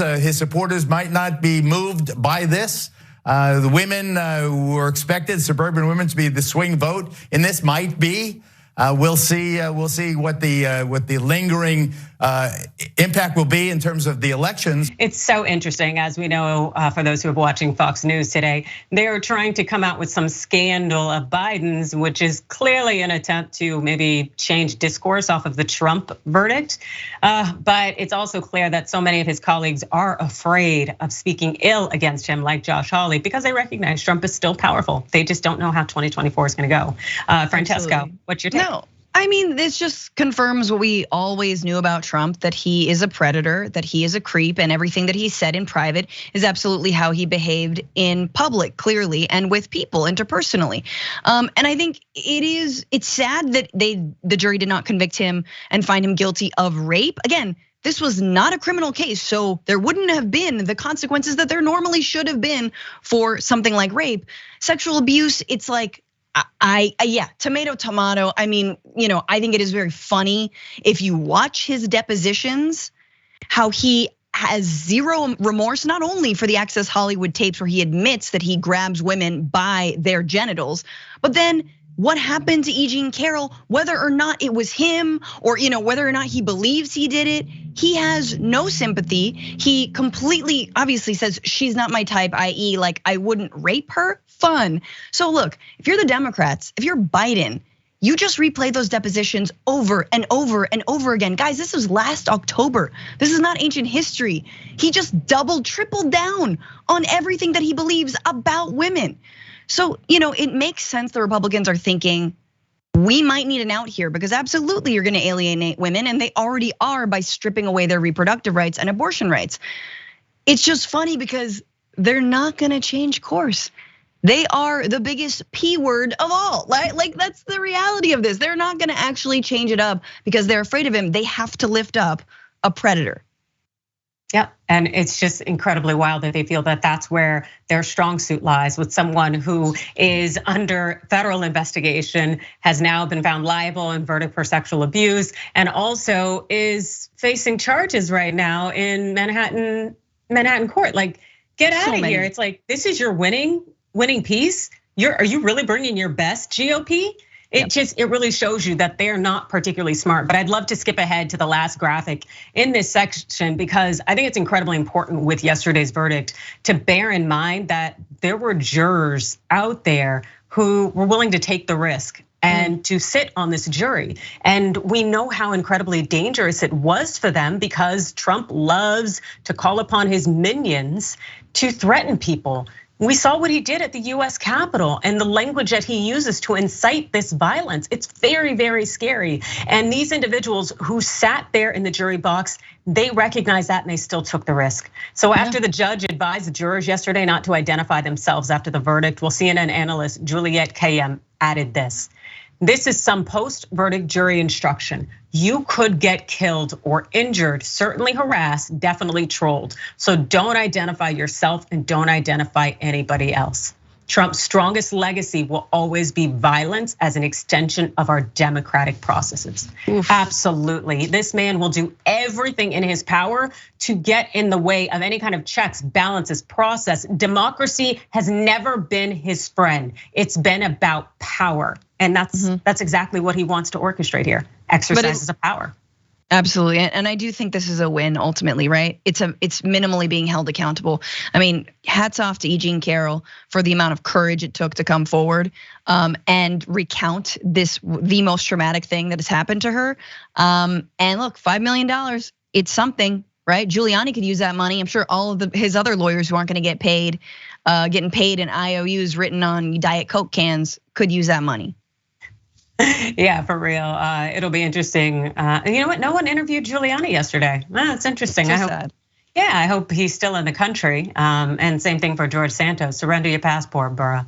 his supporters might not be moved by this. The women who were expected, suburban women, to be the swing vote in this might be. We'll see what the lingering impact will be in terms of the elections. It's so interesting, as we know, for those who are watching Fox News today, they're trying to come out with some scandal of Biden's, which is clearly an attempt to maybe change discourse off of the Trump verdict. But it's also clear that so many of his colleagues are afraid of speaking ill against him, like Josh Hawley, because they recognize Trump is still powerful. They just don't know how 2024 is going to go. Francesca, Absolutely. what's your take? No, I mean, this just confirms what we always knew about Trump, that he is a predator, that he is a creep, and everything that he said in private is absolutely how he behaved in public, clearly, and with people interpersonally. And I think it's sad that the jury did not convict him and find him guilty of rape. Again, this was not a criminal case, so there wouldn't have been the consequences that there normally should have been for something like rape. Sexual abuse, it's like, yeah, tomato. I mean, I think it is very funny if you watch his depositions, how he has zero remorse, not only for the Access Hollywood tapes where he admits that he grabs women by their genitals, but then what happened to E Jean Carroll, whether or not it was him or whether or not he believes he did it, he has no sympathy. He completely obviously says she's not my type, i.e. like I wouldn't rape her. Fun. So look, if you're the Democrats, if you're Biden, you just replay those depositions over and over and over again. Guys, this was last October. This is not ancient history. He just doubled, tripled down on everything that he believes about women. So, it makes sense the Republicans are thinking, we might need an out here because absolutely you're gonna alienate women, and they already are by stripping away their reproductive rights and abortion rights. It's just funny because they're not gonna change course. They are the biggest P word of all, right? Like that's the reality of this. They're not gonna actually change it up because they're afraid of him. They have to lift up a predator. Yeah, and it's just incredibly wild that they feel that that's where their strong suit lies, with someone who is under federal investigation, has now been found liable and verdict for sexual abuse, and also is facing charges right now in Manhattan court. Like, get out of here. It's like, this is your winning piece. Are you really bringing your best, GOP? It really shows you that they're not particularly smart. But I'd love to skip ahead to the last graphic in this section because I think it's incredibly important with yesterday's verdict to bear in mind that there were jurors out there who were willing to take the risk and to sit on this jury. And we know how incredibly dangerous it was for them because Trump loves to call upon his minions to threaten people. We saw what he did at the US Capitol and the language that he uses to incite this violence. It's very, very scary. And these individuals who sat there in the jury box, they recognize that and they still took the risk. So after the judge advised the jurors yesterday not to identify themselves after the verdict, well, CNN analyst Juliette Kayyem added this. This is some post-verdict jury instruction. You could get killed or injured, certainly harassed, definitely trolled. So don't identify yourself and don't identify anybody else. Trump's strongest legacy will always be violence as an extension of our democratic processes. Oof. Absolutely, this man will do everything in his power to get in the way of any kind of checks, balances, process. Democracy has never been his friend. It's been about power. And that's exactly what he wants to orchestrate here, exercises of power. Absolutely, and I do think this is a win ultimately, right? It's minimally being held accountable. I mean, hats off to E Jean Carroll for the amount of courage it took to come forward and recount the most traumatic thing that has happened to her. And look, $5 million, it's something, right? Giuliani could use that money. I'm sure all of his other lawyers who aren't gonna get paid, getting paid in IOUs written on Diet Coke cans could use that money. Yeah, for real. It'll be interesting. And you know what? No one interviewed Giuliani yesterday. It's interesting. I hope he's still in the country. And same thing for George Santos. Surrender your passport, bro.